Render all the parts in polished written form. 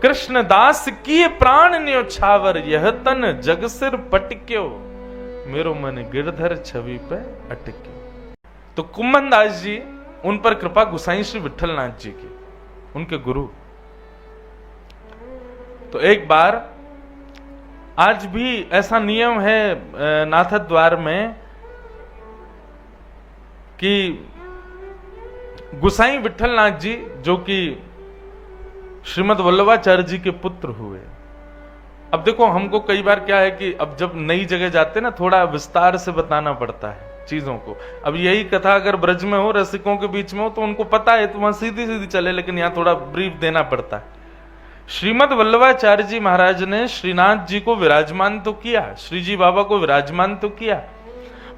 कृष्णदास की प्राण न्योछावर, यह तन जग सिर पटक्यो, मेरो मन गिरधर छवि पे अटक्यो। तो कुम्भन दास जी, उन पर कृपा गोसाई श्री विठलनाथ जी की, उनके गुरु। तो एक बार, आज भी ऐसा नियम है नाथ द्वार में कि गोसाई विठलनाथ जी, जो कि श्रीमद वल्लभाचार्य जी के पुत्र हुए। अब देखो, हमको कई बार क्या है कि अब जब नई जगह जाते ना, थोड़ा विस्तार से बताना पड़ता है चीजों को। अब यही कथा अगर ब्रज में हो, रसिकों के बीच में हो, तो उनको पता है, तो वहां सीधी सीधी चले, लेकिन यहां थोड़ा ब्रीफ देना पड़ता है। श्रीमद वल्लभाचार्य जी महाराज ने श्रीनाथ जी को विराजमान तो किया, श्री जी बाबा को विराजमान तो किया,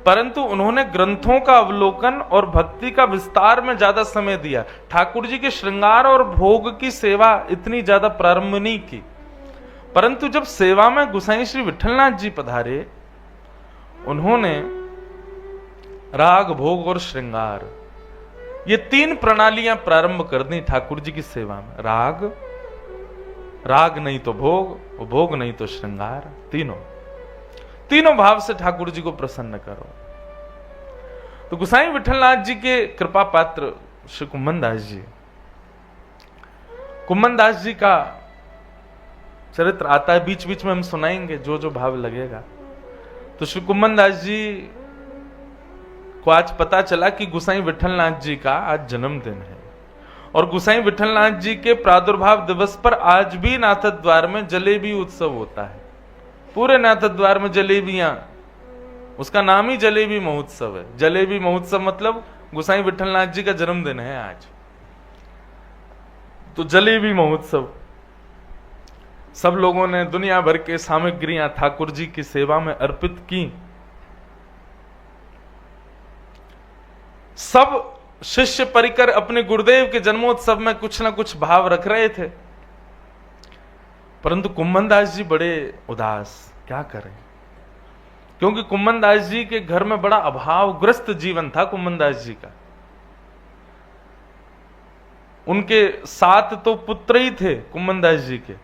परंतु उन्होंने ग्रंथों का अवलोकन और भक्ति का विस्तार में ज्यादा समय दिया। ठाकुर जी के श्रृंगार और भोग की सेवा इतनी ज्यादा प्रारंभ नहीं की। परंतु जब सेवा में गोसाई श्री विठलनाथ जी पधारे, उन्होंने राग, भोग और श्रृंगार, ये 3 प्रणालियां प्रारंभ कर दी ठाकुर जी की सेवा में। राग नहीं तो भोग, भोग नहीं तो श्रृंगार, तीनों भाव से ठाकुर जी को प्रसन्न करो। तो गोसाई विठलनाथ जी के कृपा पात्र श्री कुम्भन दास जी, कुम्भन दास जी का चरित्र आता है, बीच बीच में हम सुनाएंगे जो जो भाव लगेगा। तो श्री कुम्भन दास जी को आज पता चला कि गोसाई विठलनाथ जी का आज जन्मदिन है, और गोसाई विठलनाथ जी के प्रादुर्भाव दिवस पर आज भी नाथ द्वार में जलेबी उत्सव होता है। पूरे नाथ द्वार में जलेबियां, उसका नाम ही जलेबी महोत्सव है। जलेबी महोत्सव मतलब गोसाई विठलनाथ जी का जन्मदिन है आज, तो जलेबी महोत्सव। सब लोगों ने दुनिया भर के सामग्रियां ठाकुर जी की सेवा में अर्पित की। सब शिष्य परिकर अपने गुरुदेव के जन्मोत्सव में कुछ ना कुछ भाव रख रहे थे, परंतु कुम्भन दास जी बड़े उदास, क्या करें, क्योंकि कुम्भन दास जी के घर में बड़ा अभावग्रस्त जीवन था कुम्भन दास जी का। उनके 7 तो पुत्र ही थे कुम्भन दास जी के,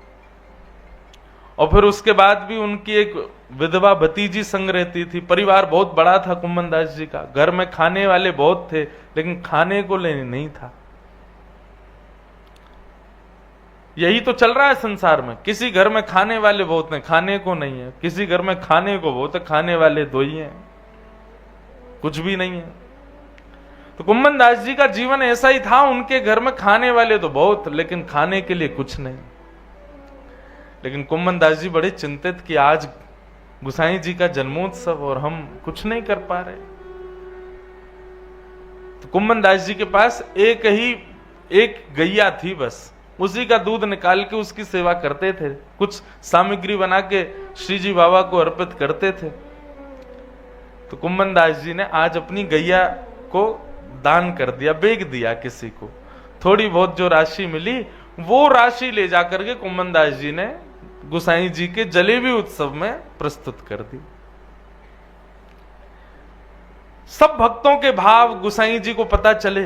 और फिर उसके बाद भी उनकी एक विधवा भतीजी संग रहती थी। परिवार बहुत बड़ा था कुम्भन दास जी का, घर में खाने वाले बहुत थे, लेकिन खाने को लेने नहीं था। यही तो चल रहा है संसार में, किसी घर में खाने वाले बहुत हैं, खाने को नहीं है, किसी घर में खाने को बहुत है, खाने वाले 2 ही हैं, कुछ भी नहीं है। तो कुम्भन दास जी का जीवन ऐसा ही था, उनके घर में खाने वाले तो बहुत, लेकिन खाने के लिए कुछ नहीं। लेकिन कुम्भन दास जी बड़े चिंतित कि आज गोसाई जी का जन्मोत्सव और हम कुछ नहीं कर पा रहे। तो कुम्भन दास जी के पास एक गैया थी, बस उसी का दूध निकाल के उसकी सेवा करते थे, कुछ सामग्री बना के श्री जी बाबा को अर्पित करते थे। तो कुम्भन दास जी ने आज अपनी गैया को दान कर दिया, बेच दिया किसी को। थोड़ी बहुत जो राशि मिली, वो राशि ले जाकर के कुम्भन दास जी ने गोसाई जी के जलेबी उत्सव में प्रस्तुत कर दी। सब भक्तों के भाव गोसाई जी को पता चले,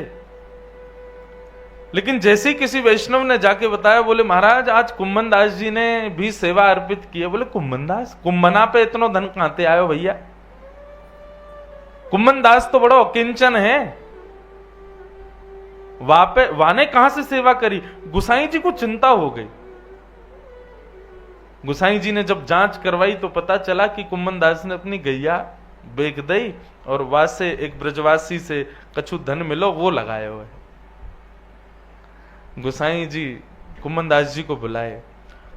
लेकिन जैसे ही किसी वैष्णव ने जाके बताया, बोले महाराज आज कुम्भन दास जी ने भी सेवा अर्पित की है। बोले कुम्भन दास, कुंभना पे इतना धन कहां से आयो भैया, कुम्भन दास तो बड़ा अकिंचन है, वाने कहां से सेवा करी। गोसाई जी को चिंता हो गई। गोसाई जी ने जब जांच करवाई तो पता चला कि कुम्भन दास ने अपनी गैया बेच दी, और वहां से एक ब्रजवासी से कछु धन मिलो वो लगाया हुआ है। गोसाई जी कुम्भन दास जी को बुलाए,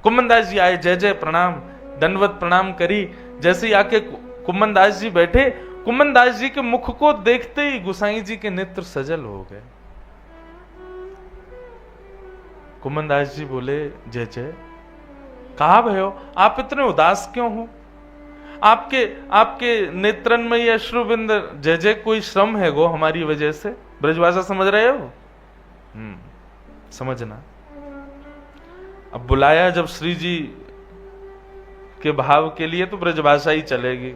कुम्भन दास जी आए, जय जय प्रणाम, दंडवत प्रणाम करी। जैसे ही आके कुम्भन दास जी बैठे, कुम्भन दास जी के मुख को देखते ही गोसाई जी के नेत्र सजल हो गए। कुम्भन दास जी बोले, जय जय, कहा भयो, आप इतने उदास क्यों हो? आपके नेत्रन में ये अश्रुबिंद, जय जय कोई श्रम है गो हमारी वजह से? ब्रजभाषा समझ रहे हो? समझना। अब बुलाया जब श्री जी के भाव के लिए, तो ब्रजभाषा ही चलेगी।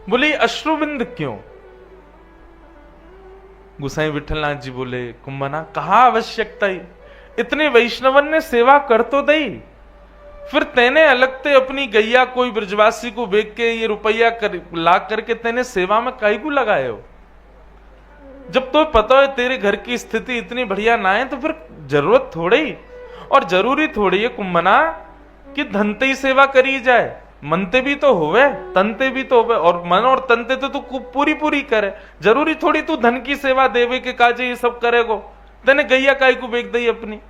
बोले अश्रुबिंद क्यों? गोसाई विठलनाथ जी बोले, कुंभना कहा आवश्यकता ही, इतने वैष्णवन ने सेवा कर तो दई, फिर तेने अलग ते अपनी गैया कोई ब्रजवासी को बेच के ये रुपया ला करके तेने सेवा में काई को लगाए हो? जब तो पता है तेरे घर की स्थिति इतनी बढ़िया ना है, तो फिर जरूरत थोड़ी और जरूरी थोड़ी है कुम्मना कि धनते ही सेवा करी जाए। मनते भी तो होवे, तनते भी तो होवे, और मन और तनते तो तू पूरी पूरी करे। जरूरी थोड़ी तू धन की सेवा देवे के काजे ये सब करेगो। तेने गैया काय को बेच दी अपनी?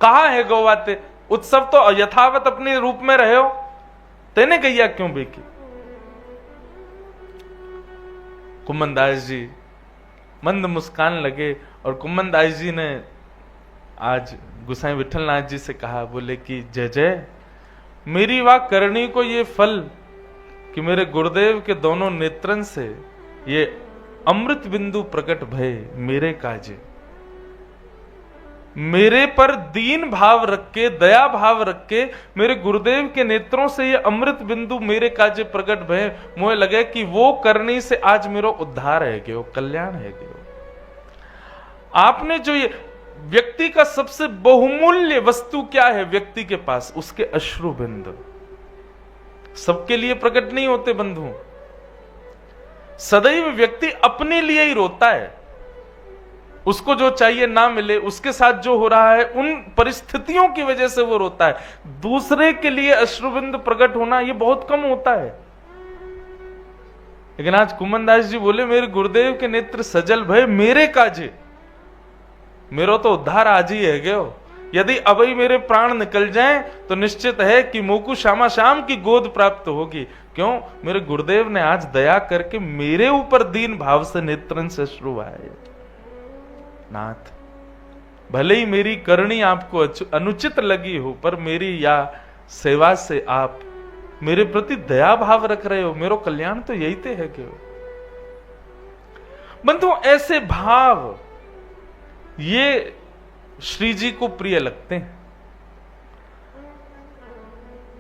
कहा है गौवाते? उत्सव तो यथावत अपने रूप में रहे हो, तेने गैया क्यों बेची? कुम्मन दास जी मंद मुस्कान लगे और कुम्मन दास जी ने आज गोसाई विठलनाथ जी से कहा, बोले कि जय जय, मेरी वाह करनी को ये फल कि मेरे गुरुदेव के दोनों नेत्रन से ये अमृत बिंदु प्रकट भय मेरे काजे। मेरे पर दीन भाव रख के, दया भाव रख के मेरे गुरुदेव के नेत्रों से ये अमृत बिंदु मेरे काजे प्रकट भय। मुझे लगे कि वो करनी से आज मेरा उद्धार है गयो, कल्याण है गयो। आपने जो ये व्यक्ति का सबसे बहुमूल्य वस्तु क्या है व्यक्ति के पास? उसके अश्रु बिंदु। सबके लिए प्रकट नहीं होते बंधु। सदैव व्यक्ति अपने लिए ही रोता है। उसको जो चाहिए ना मिले, उसके साथ जो हो रहा है उन परिस्थितियों की वजह से वो रोता है। दूसरे के लिए अश्रुबिंद प्रकट होना ये बहुत कम होता है। लेकिन आज कुम्मन दास जी बोले, मेरे गुरुदेव के नेत्र सजल भय मेरे काजे। मेरा तो उद्धार आज ही है गयो। यदि अभी मेरे प्राण निकल जाएं तो निश्चित है कि मोकू श्यामा श्याम की गोद प्राप्त होगी। क्यों? मेरे गुरुदेव ने आज दया करके मेरे ऊपर दीन भाव से नेत्रन से अश्रु आए। नाथ, भले ही मेरी करनी आपको अनुचित लगी हो, पर मेरी या सेवा से आप मेरे प्रति दया भाव रख रहे हो। मेरा कल्याण तो यही ते है क्यों? बंधु, ऐसे भाव ये श्री जी को प्रिय लगते हैं।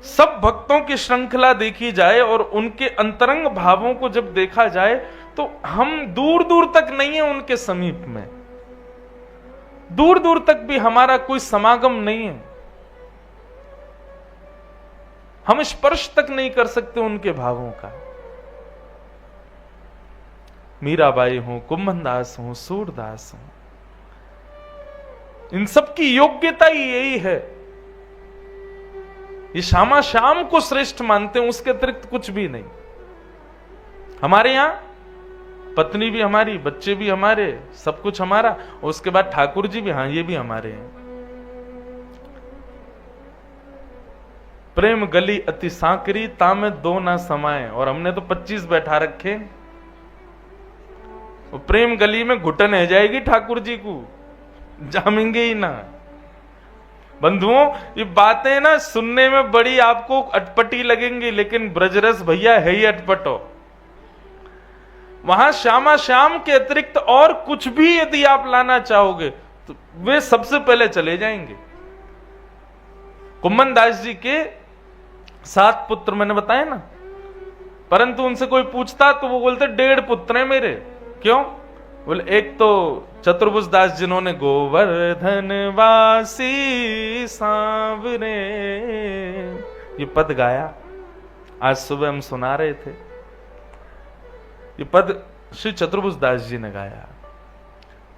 सब भक्तों की श्रृंखला देखी जाए और उनके अंतरंग भावों को जब देखा जाए तो हम दूर दूर तक नहीं है उनके समीप में। दूर दूर तक भी हमारा कोई समागम नहीं है। हम स्पर्श तक नहीं कर सकते उनके भावों का। मीराबाई हो, कुम्मन दास हो, सूरदास हो, इन सब की योग्यता ही यही है। ये श्यामा श्याम को श्रेष्ठ मानते हैं, उसके अतिरिक्त कुछ भी नहीं। हमारे यहां पत्नी भी हमारी, बच्चे भी हमारे, सब कुछ हमारा। और उसके बाद ठाकुर जी भी, हाँ ये भी हमारे हैं। प्रेम गली अति सांकरी, तामे दो ना समाए। और हमने तो 25 बैठा रखे। और प्रेम गली में घुटन है जाएगी ठाकुर जी को, जामेंगे ही ना। बंधुओं, ये बातें ना सुनने में बड़ी आपको अटपटी लगेंगी, लेकिन ब्रजरस भैया है ही अटपटो। वहां श्यामा श्याम के अतिरिक्त और कुछ भी यदि आप लाना चाहोगे तो वे सबसे पहले चले जाएंगे। कुम्मन दास जी के 7 पुत्र मैंने बताया ना, परंतु उनसे कोई पूछता तो वो बोलते 1.5 पुत्र हैं मेरे। क्यों? बोले, एक तो चतुर्भुज दास जिन्होंने गोवर्धन वासी सांवरे ये पद गाया, आज सुबह हम सुना रहे थे। ये पद श्री चतुर्भुज दास जी ने गाया।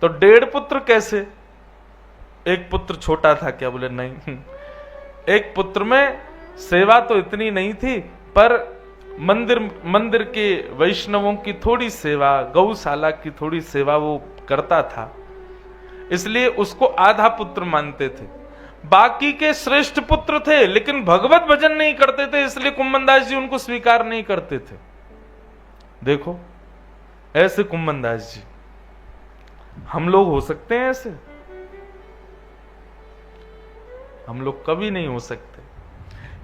तो 1.5 पुत्र कैसे? एक पुत्र छोटा था क्या? बोले नहीं, एक पुत्र में सेवा तो इतनी नहीं थी, पर मंदिर के वैष्णवों की थोड़ी सेवा, गौशाला की थोड़ी सेवा वो करता था, इसलिए उसको आधा पुत्र मानते थे। बाकी के श्रेष्ठ पुत्र थे, लेकिन भगवत भजन नहीं करते थे, इसलिए कुम्मन दास जी उनको स्वीकार नहीं करते थे। देखो, ऐसे कुम्मन दास जी, हम लोग हो सकते हैं ऐसे? हम लोग कभी नहीं हो सकते।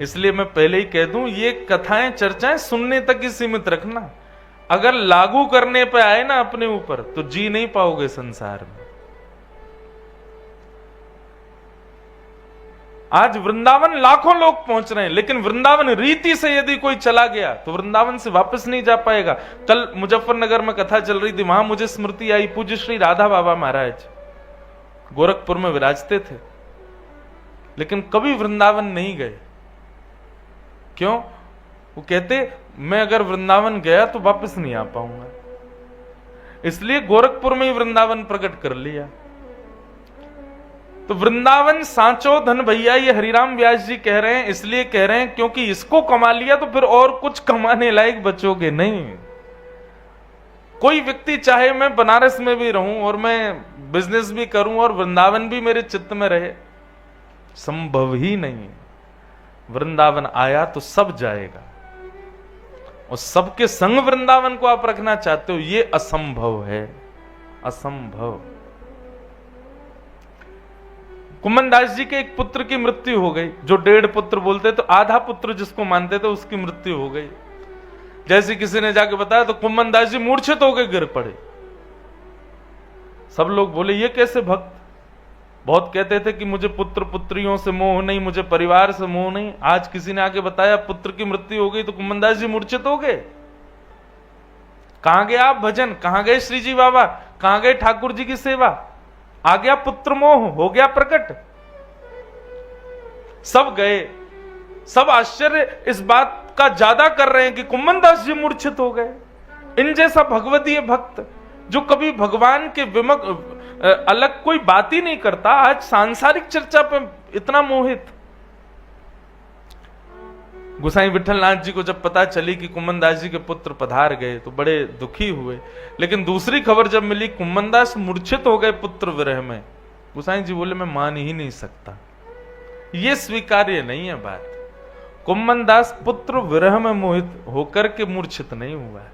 इसलिए मैं पहले ही कह दूं, ये कथाएं चर्चाएं सुनने तक ही सीमित रखना। अगर लागू करने पे आए ना अपने ऊपर, तो जी नहीं पाओगे संसार में। आज वृंदावन लाखों लोग पहुंच रहे हैं, लेकिन वृंदावन रीति से यदि कोई चला गया तो वृंदावन से वापस नहीं जा पाएगा। कल मुजफ्फरनगर में कथा चल रही थी, वहां मुझे स्मृति आई पूज्य श्री राधा बाबा महाराज। गोरखपुर में विराजते थे, लेकिन कभी वृंदावन नहीं गए। क्यों? वो कहते मैं अगर वृंदावन गया तो वापस नहीं आ पाऊंगा, इसलिए गोरखपुर में ही वृंदावन प्रकट कर लिया। तो वृंदावन सांचो धन भैया, ये हरिराम व्यास जी कह रहे हैं, इसलिए कह रहे हैं क्योंकि इसको कमा लिया तो फिर और कुछ कमाने लायक बचोगे नहीं। कोई व्यक्ति चाहे मैं बनारस में भी रहूं और मैं बिजनेस भी करूं और वृंदावन भी मेरे चित्त में रहे, संभव ही नहीं है। वृंदावन आया तो सब जाएगा, और सबके संग वृंदावन को आप रखना चाहते हो, ये असंभव है, असंभव। कुम्मन दास जी के एक पुत्र की मृत्यु हो गई, जो 1.5 पुत्र बोलते तो आधा पुत्र जिसको मानते थे उसकी मृत्यु हो गई। जैसे किसी ने जाके बताया तो कुम्मन दास जी मूर्छित होकर गिर पड़े। सब लोग बोले ये कैसे भक्त, बहुत कहते थे कि मुझे पुत्र पुत्रियों से मोह नहीं, मुझे परिवार से मोह नहीं। आज किसी ने आके बताया पुत्र की मृत्यु हो गई तो कुम्मन दास जी मूर्छित हो गए। कहां गए आप भजन, कहां गए श्री जी बाबा, कहां गए ठाकुर जी की सेवा? आ गया पुत्र मोह, हो गया प्रकट। सब गए, सब आश्चर्य इस बात का ज्यादा कर रहे हैं कि कुम्मन दास जी मूर्छित हो गए। इन जैसा भगवतीय भक्त जो कभी भगवान के अलग कोई बात ही नहीं करता, आज सांसारिक चर्चा पे इतना मोहित। गोसाई विठलनाथ जी को जब पता चली कि कुम्मन दास जी के पुत्र पधार गए तो बड़े दुखी हुए, लेकिन दूसरी खबर जब मिली कुम्मन दास मूर्छित हो गए पुत्र विरह में, गोसाई जी बोले मैं मान ही नहीं सकता, ये स्वीकार्य नहीं है बात। कुम्मन दास पुत्र विरह में मोहित होकर के मूर्छित नहीं हुआ है।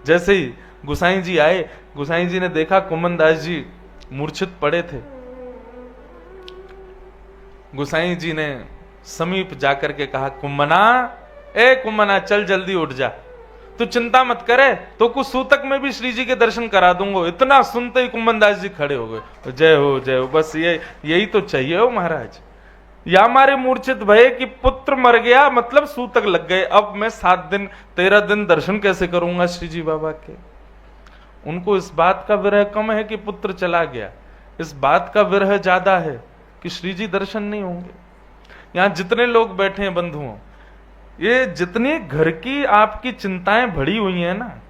जैसे ही गोसाई जी आए, गोसाई जी ने देखा कुम्मन दास जी मूर्छित पड़े थे। गोसाई जी ने समीप जाकर के कहा कुम्मना, ए कुम्मना चल जल्दी उठ जा, तू चिंता मत करे, तो कुछ सूतक में भी श्री जी के दर्शन करा दूंगा। इतना सुनते ही कुम्मन दास जी खड़े हो गए, जय हो जय हो, बस यही तो चाहिए हो महाराज। या हमारे मूर्छित भय कि पुत्र मर गया मतलब सूतक लग गए, अब मैं 7 दिन 13 दिन दर्शन कैसे करूंगा श्री जी बाबा के। उनको इस बात का विरह कम है कि पुत्र चला गया, इस बात का विरह ज्यादा है कि श्री जी दर्शन नहीं होंगे। यहां जितने लोग बैठे हैं बंधुओं, ये जितनी घर की आपकी चिंताएं बढ़ी हुई हैं ना,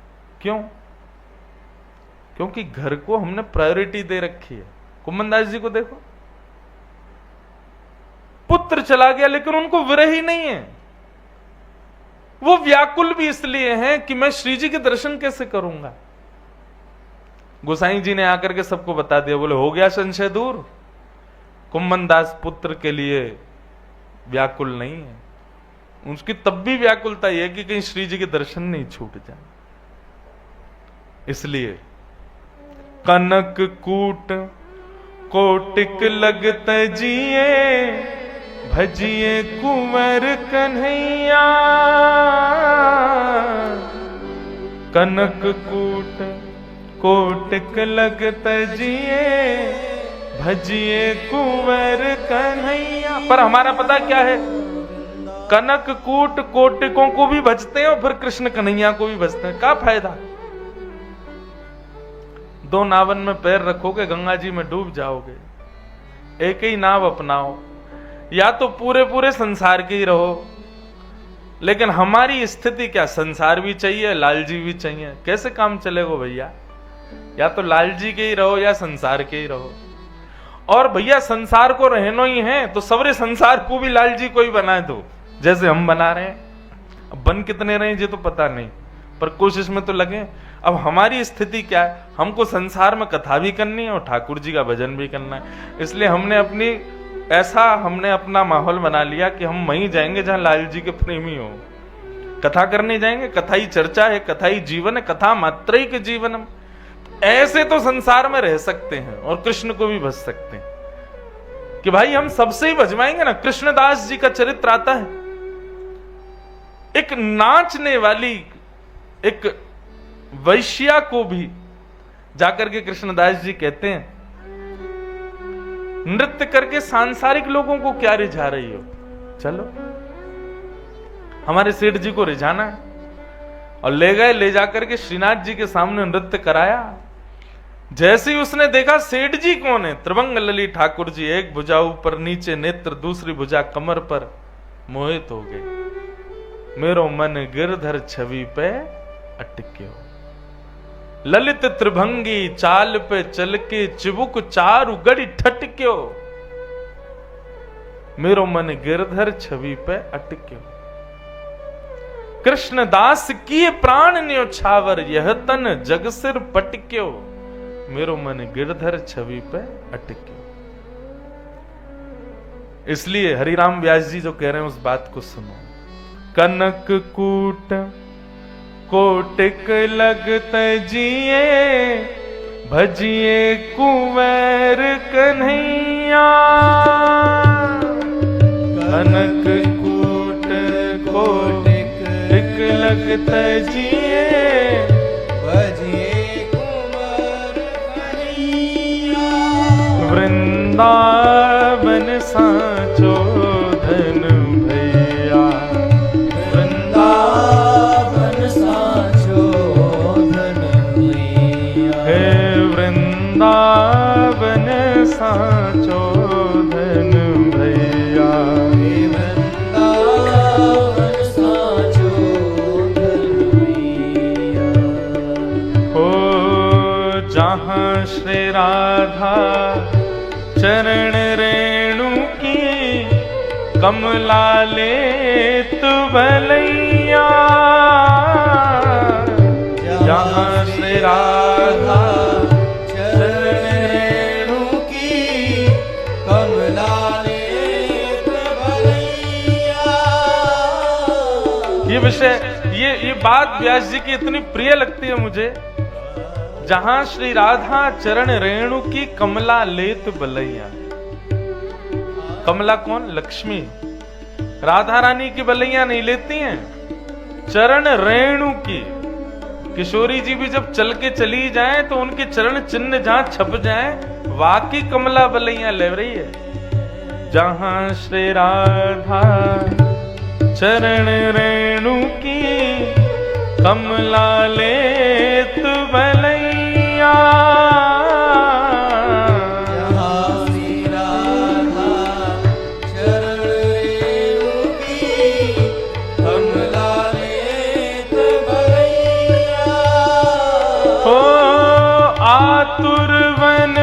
क्यों? क्योंकि घर को हमने प्रायोरिटी दे रखी है। कुम्मन दास जी को देखो, पुत्र चला गया लेकिन उनको विरह ही नहीं है। वो व्याकुल भी इसलिए हैं कि मैं श्री जी के दर्शन कैसे करूंगा। गोसाई जी ने आकर के सबको बता दिया, बोले हो गया संशय दूर, कुम्मन दास पुत्र के लिए व्याकुल नहीं है। उसकी तब भी व्याकुलता यह कि कहीं श्री जी के दर्शन नहीं छूट जाए। इसलिए कनक कूट कोटिक लगत जिए, भजिए कुंवर कन्हैया। कनक कूट कोटिक लगत जिए, भजिए कुंवर कन्हैया। पर हमारा पता क्या है, कनक कूट कोटिकों को भी भजते हैं और फिर कृष्ण कन्हैया को भी भजते हैं। क्या फायदा? 2 नावन में पैर रखोगे, गंगा जी में डूब जाओगे। एक ही नाव अपनाओ, या तो पूरे पूरे संसार के ही रहो। लेकिन हमारी स्थिति क्या, संसार भी चाहिए, लाल जी भी चाहिए, कैसे काम चलेगा भैया? या तो लाल जी के ही रहो या संसार के ही रहो। और भैया संसार को रहना ही है तो सवरे संसार को भी लाल जी को ही बना दो, जैसे हम बना रहे हैं। अब बन कितने रहे ये तो पता नहीं, पर कोशिश में तो लगे। अब हमारी स्थिति क्या है, हमको संसार में कथा भी करनी है और ठाकुर जी का भजन भी करना है। इसलिए हमने अपना माहौल बना लिया कि हम वहीं जाएंगे जहां लाल जी के प्रेमी हो। कथा करने जाएंगे, कथा ही चर्चा है, कथा ही जीवन है, कथा मात्र ही के जीवन। ऐसे तो संसार में रह सकते हैं और कृष्ण को भी भज सकते हैं कि भाई हम सबसे ही भजवाएंगे ना। कृष्णदास जी का चरित्र आता है, एक नाचने वाली एक वैश्या को भी जाकर के कृष्णदास जी कहते हैं, नृत्य करके सांसारिक लोगों को क्या रिझा रही हो, चलो हमारे सेठ जी को रिझाना है। और ले गए, ले जाकर के श्रीनाथ जी के सामने नृत्य कराया। जैसे ही उसने देखा सेठ जी कौन है, त्रिभंग लली ठाकुर जी, एक भुजा ऊपर नीचे नेत्र, दूसरी भुजा कमर पर, मोहित हो गए। मेरो मन गिरधर छवि पे अटक्यो, ललित त्रिभंगी चाल पे चल के चिबुक चारु गड़ी ठटक्यो, मेरो मन गिरधर छवि पे अटक्यो। कृष्णदास किए प्राण न्योछावर, यह तन जग सिर पटक्यो, मेरो मन गिरधर छवि पे अटक्यो। इसलिए हरिराम व्यास जी जो कह रहे हैं उस बात को सुनो। कनक कूट कोटिक लगत जिए, भजिए कुंवर कन्हैया, कनक कूट कोटिक लगत जिए, भजिए कुंवर कन्हैया, वृंदावन साचो धन भैया, वृंदावन साचो धन भैया, हे वृंदावन साचो धन भैया, हे वृंदावन साचो धन भैया। हो जहां श्री राधा चरण रेणु की, कमला लेत भलैया, जहां श्री राधा चरण रेणु की, कमला लेत भलैया। ये विषय, ये बात व्यास जी की इतनी प्रिय लगती है मुझे। जहां श्री राधा चरण रेणु की, कमला लेत बलैया। कमला कौन? लक्ष्मी। राधा रानी की बलैया नहीं लेती हैं, चरण रेणु की। किशोरी जी भी जब चल के चली जाएं तो उनके चरण चिन्ह जहां छप जाएं, वाकई कमला बलैया ले रही है। जहां श्री राधा चरण रेणु की, कमला लेत भलैया, जहाँ श्री राधा चरण रेणु की, कमला लेत भलैया। हो आतुर वन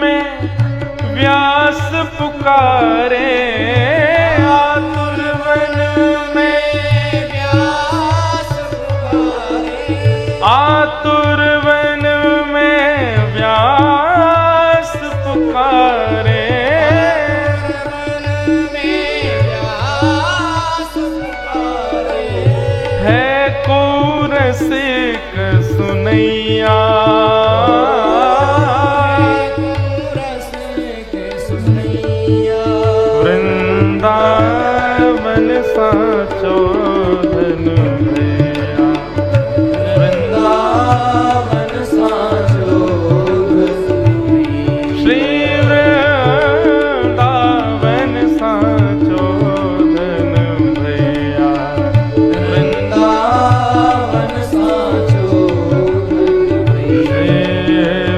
में व्यास पुकारे, आतुर वन में व्यास पुकारे, आतुर वन में व्यास पुकारे, वन में व्यास पुकारे, है को रसिक सुनैया, रसिक सुनैया। वृंदावन साचो धन भैया, वृंदावन साचो धन भैया। श्री वृंदावन साचो धन भैया, वृंदावन साचो धन भैया। श्री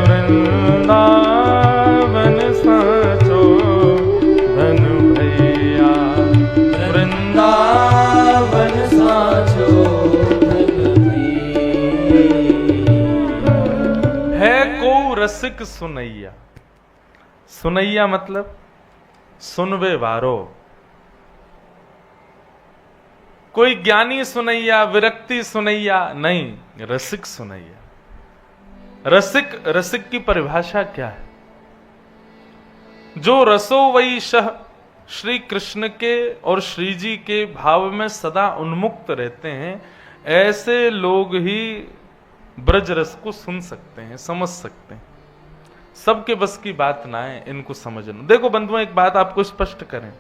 वृंदावन साचो धन भैया, वृंदावन साचो धन भैया। है को रसिक सुनैया। सुनैया मतलब सुनवे वारो। कोई ज्ञानी सुनैया, विरक्ति सुनैया नहीं, रसिक सुनैया। रसिक, रसिक की परिभाषा क्या है? जो रसो वही शह, श्री कृष्ण के और श्री जी के भाव में सदा उन्मुक्त रहते हैं, ऐसे लोग ही ब्रज रस को सुन सकते हैं, समझ सकते हैं। सबके बस की बात ना है इनको समझना। देखो बंधुओं, एक बात आपको स्पष्ट करें,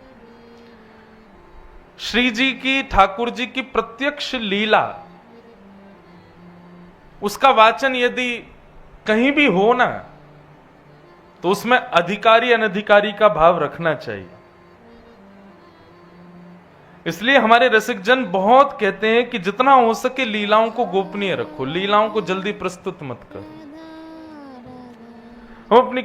श्री जी की, ठाकुर जी की प्रत्यक्ष लीला, उसका वाचन यदि कहीं भी हो ना, तो उसमें अधिकारी अनधिकारी का भाव रखना चाहिए। इसलिए हमारे रसिक जन बहुत कहते हैं कि जितना हो सके लीलाओं को गोपनीय रखो, लीलाओं को जल्दी प्रस्तुत मत करो। हम अपनी